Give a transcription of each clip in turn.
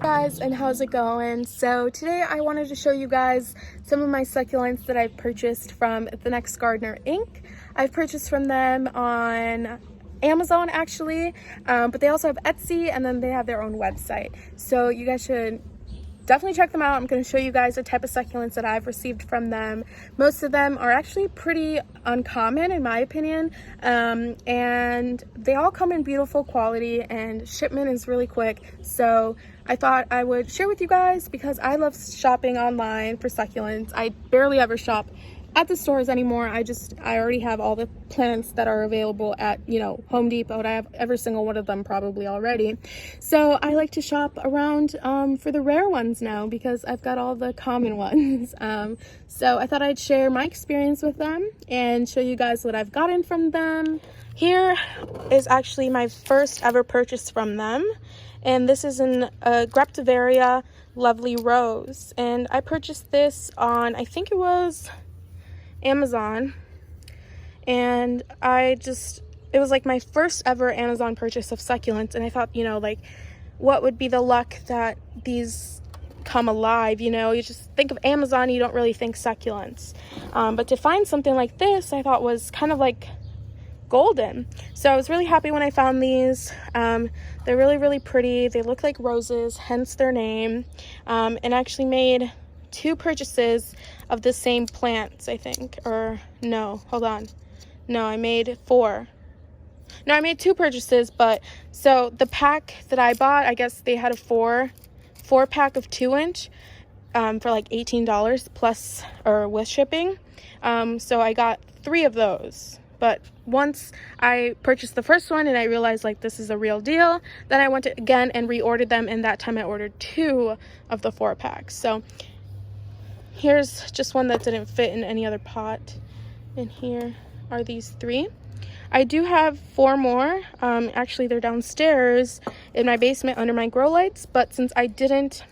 Guys, and how's it going? So today I wanted to show you guys some of my succulents that I've purchased from The Next Gardener Inc. I've purchased from them on Amazon actually, but they also have Etsy, and then they have their own website, so you guys should definitely check them out. I'm going to show you guys the type of succulents that I've received from them. Most of them are actually pretty uncommon in my opinion, and they all come in beautiful quality, and shipment is really quick. So I thought I would share with you guys because I love shopping online for succulents. I barely ever shop at the stores anymore. I already have all the plants that are available at, Home Depot. I have every single one of them probably already. So I like to shop around for the rare ones now because I've got all the common ones. So I thought I'd share my experience with them and show you guys what I've gotten from them. Here is actually my first ever purchase from them, and this is a Graptivaria Lovely Rose, and I purchased this on, I think it was Amazon, and it was like my first ever Amazon purchase of succulents, and I thought, what would be the luck that these come alive? You just think of Amazon, you don't really think succulents, but to find something like this I thought was kind of like golden. So I was really happy when I found these. They're really pretty. They look like roses, hence their name, and I actually made 2 purchases of the same plants, I think. Or no, hold on, no, I made 4. No, I made 2 purchases, but so the pack that I bought, I guess they had a 4 pack of 2-inch for like $18 plus or with shipping. So I got 3 of those. But once I purchased the first one and I realized like this is a real deal, then I went again and reordered them, and that time I ordered 2 of the 4 packs. So here's just one that didn't fit in any other pot, and here are these 3. I do have 4 more. Actually, they're downstairs in my basement under my grow lights, but since I didn't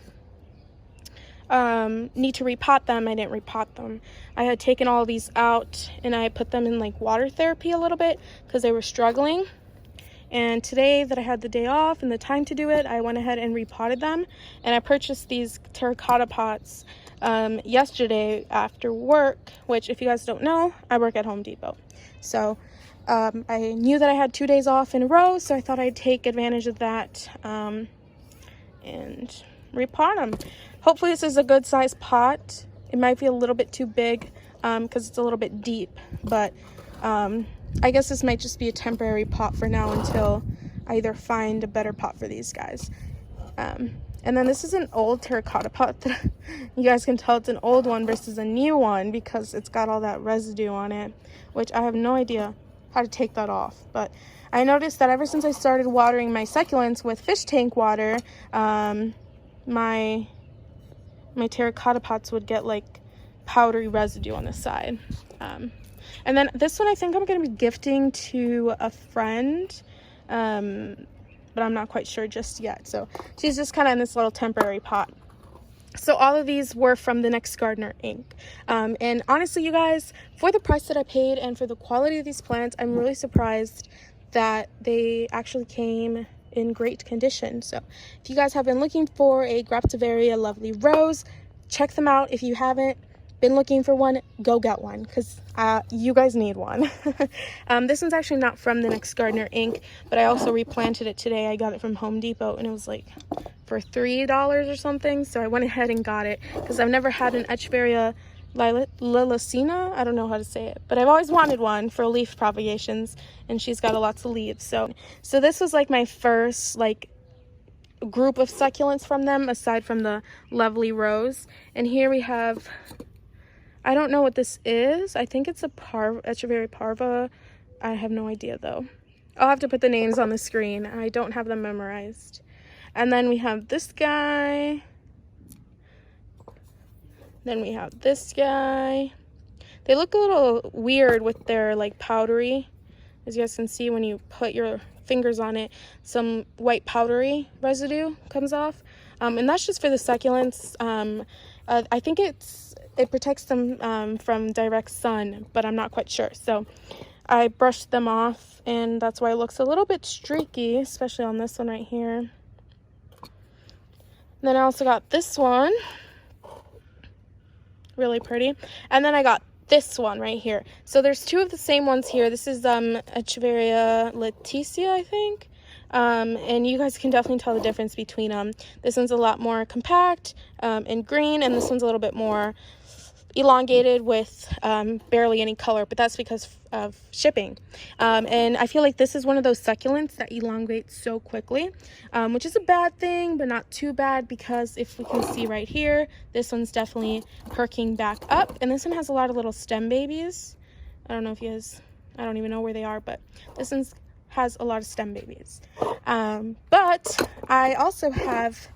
need to repot them, I didn't repot them. I had taken all of these out and I put them in like water therapy a little bit because they were struggling. And today that I had the day off and the time to do it, I went ahead and repotted them, and I purchased these terracotta pots yesterday after work, which, if you guys don't know, I work at Home Depot. So I knew that I had 2 days off in a row, so I thought I'd take advantage of that and repot them. Hopefully this is a good size pot. It might be a little bit too big because it's a little bit deep, but I guess this might just be a temporary pot for now until I either find a better pot for these guys. And then this is an old terracotta pot that you guys can tell it's an old one versus a new one because it's got all that residue on it, which I have no idea how to take that off. But I noticed that ever since I started watering my succulents with fish tank water, my terracotta pots would get like powdery residue on the side. And then this one I think I'm going to be gifting to a friend, but I'm not quite sure just yet. So she's just kind of in this little temporary pot. So all of these were from The Next Gardener Inc. And honestly, you guys, for the price that I paid and for the quality of these plants, I'm really surprised that they actually came in great condition. So if you guys have been looking for a Graptivaria Lovely Rose, check them out. If you haven't been looking for one, go get one because you guys need one. This one's actually not from The Next Gardener Inc., but I also replanted it today. I got it from Home Depot and it was like for $3 or something, so I went ahead and got it because I've never had an Echeveria Lilacina. I don't know how to say it, but I've always wanted one for leaf propagations, and she's got lots of leaves. So this was like my first like group of succulents from them aside from the Lovely Rose. And here we have, I don't know what this is. I think it's a Echeveria parva. I have no idea though. I'll have to put the names on the screen. I don't have them memorized. And then we have this guy. Then we have this guy. They look a little weird with their like powdery. As you guys can see, when you put your fingers on it, some white powdery residue comes off. And that's just for the succulents. I think it protects them from direct sun, but I'm not quite sure. So I brushed them off, and that's why it looks a little bit streaky, especially on this one right here. then I also got this one, really pretty, and then I got this one right here. So there's two of the same ones here. This is Echeveria Leticia, I think. And you guys can definitely tell the difference between them. This one's a lot more compact and green, and this one's a little bit more elongated with barely any color, but that's because of shipping. And I feel like this is one of those succulents that elongates so quickly, which is a bad thing, but not too bad, because if we can see right here, this one's definitely perking back up, and this one has a lot of little stem babies. I don't know if you guys, I don't even know where they are, but this one has a lot of stem babies. But I also have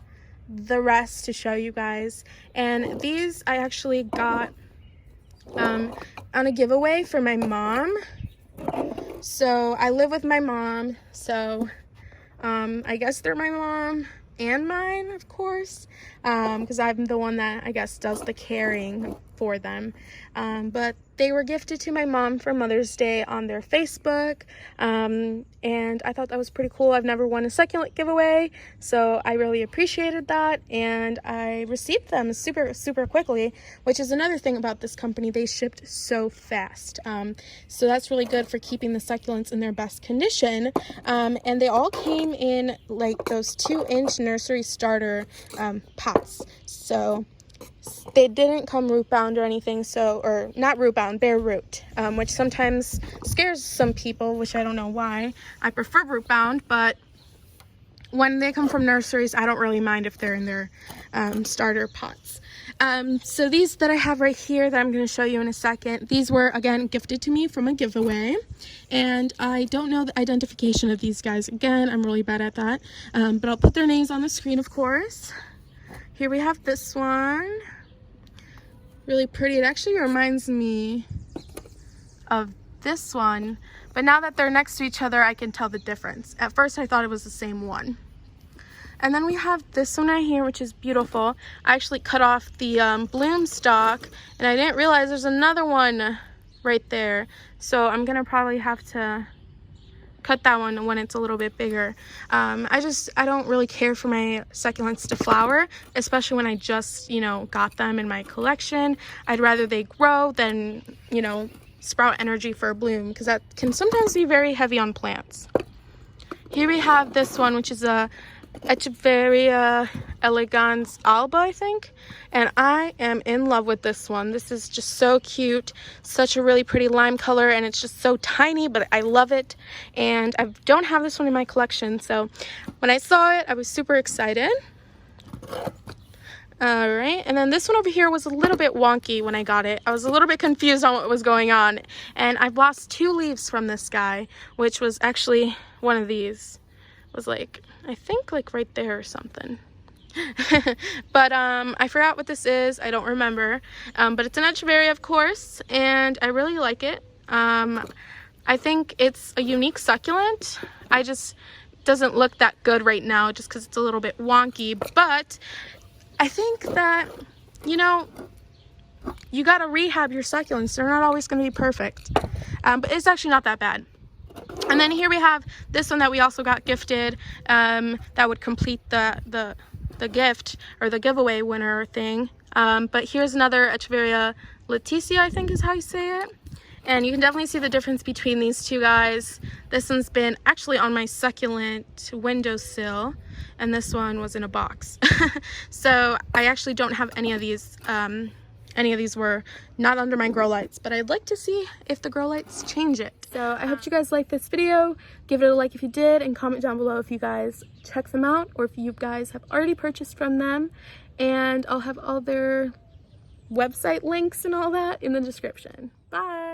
the rest to show you guys, and these I actually got on a giveaway for my mom. So I live with my mom, so I guess they're my mom and mine, of course, because I'm the one that I guess does the caring for them. But they were gifted to my mom for Mother's Day on their Facebook, and I thought that was pretty cool. I've never won a succulent giveaway, so I really appreciated that, and I received them super quickly, which is another thing about this company. They shipped so fast, so that's really good for keeping the succulents in their best condition. And they all came in like those 2-inch nursery starter pots, so they didn't come root bound or anything, so, or not root bound, bare root, which sometimes scares some people, which I don't know why. I prefer root bound, but when they come from nurseries, I don't really mind if they're in their starter pots. So these that I have right here that I'm going to show you in a second, these were again gifted to me from a giveaway, and I don't know the identification of these guys. Again, I'm really bad at that, but I'll put their names on the screen, of course. Here we have this one. Really pretty. It actually reminds me of this one, but now that they're next to each other, I can tell the difference. At first, I thought it was the same one. And then we have this one right here, which is beautiful. I actually cut off the bloom stalk, and I didn't realize there's another one right there. So I'm gonna probably have to cut that one when it's a little bit bigger. I don't really care for my succulents to flower, especially when I just, got them in my collection. I'd rather they grow than, sprout energy for a bloom, because that can sometimes be very heavy on plants. Here we have this one, which is a Echeveria Elegans Alba, I think, and I am in love with this one. This is just so cute, such a really pretty lime color, and it's just so tiny, but I love it, and I don't have this one in my collection, so when I saw it, I was super excited. All right, and then this one over here was a little bit wonky when I got it. I was a little bit confused on what was going on, and I've lost 2 leaves from this guy, which was actually one of these. It was like, I think like right there or something. But I forgot what this is. I don't remember, but it's an Echeveria, of course, and I really like it. I think it's a unique succulent. I just doesn't look that good right now just because it's a little bit wonky, but I think that, you got to rehab your succulents. They're not always going to be perfect, but it's actually not that bad. And then here we have this one that we also got gifted, that would complete the gift or the giveaway winner thing. But here's another Echeveria Leticia, I think is how you say it. And you can definitely see the difference between these two guys. This one's been actually on my succulent windowsill, and this one was in a box. So I actually don't have any of these. Any of these were not under my grow lights, but I'd like to see if the grow lights change it. So I hope you guys liked this video. Give it a like if you did, and comment down below if you guys check them out or if you guys have already purchased from them. And I'll have all their website links and all that in the description. Bye!